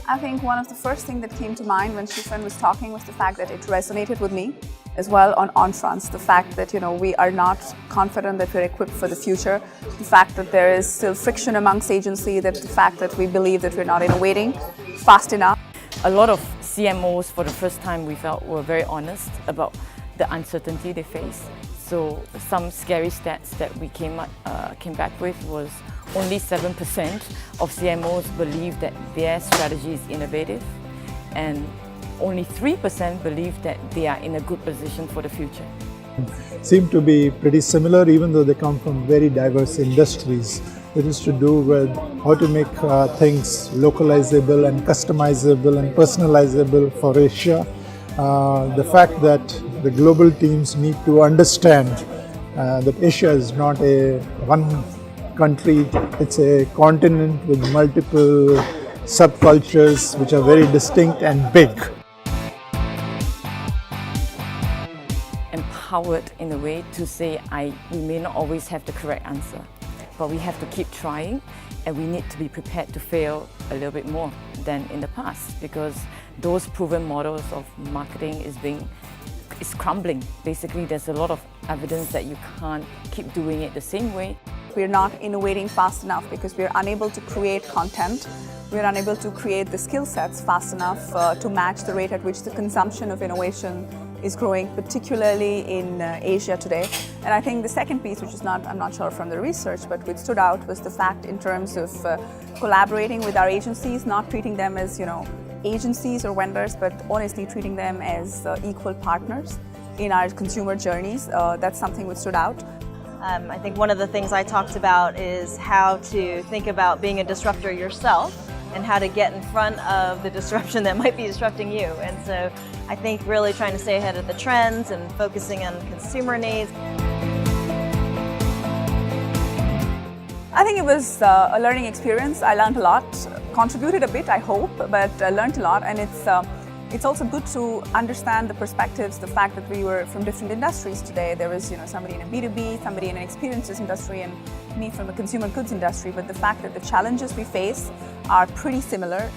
I think one of the first things that came to mind when Shifan was talking was the fact that it resonated with me as well on fronts. The fact that we are not confident that we're equipped for the future. The fact that there is still friction amongst agency. That the fact that we believe that we're not innovating fast enough. A lot of CMOs for the first time we felt were very honest about the uncertainty they face. So some scary stats that we came back with was only 7% of CMOs believe that their strategy is innovative, and only 3% believe that they are in a good position for the future. Seem to be pretty similar, even though they come from very diverse industries. It is to do with how to make things localizable and customizable and personalizable for Asia. The fact that the global teams need to understand that Asia is not one country, it's a continent with multiple subcultures which are very distinct and big. Empowered in a way to say we may not always have the correct answer, but we have to keep trying, and we need to be prepared to fail a little bit more than in the past, because those proven models of marketing is crumbling. Basically, there's a lot of evidence that you can't keep doing it the same way. We're not innovating fast enough because we're unable to create content. We're unable to create the skill sets fast enough to match the rate at which the consumption of innovation is growing, particularly in Asia today. And I think the second piece, which is I'm not sure from the research, but which stood out was the fact in terms of collaborating with our agencies, not treating them as agencies or vendors, but honestly treating them as equal partners in our consumer journeys. That's something which stood out. I think one of the things I talked about is how to think about being a disruptor yourself and how to get in front of the disruption that might be disrupting you. And so I think really trying to stay ahead of the trends and focusing on consumer needs. I think it was a learning experience. I learned a lot, contributed a bit, I hope, but learned a lot. And it's also good to understand the perspectives, the fact that we were from different industries today. There was somebody in a B2B, somebody in an experiences industry, and me from a consumer goods industry. But the fact that the challenges we face are pretty similar.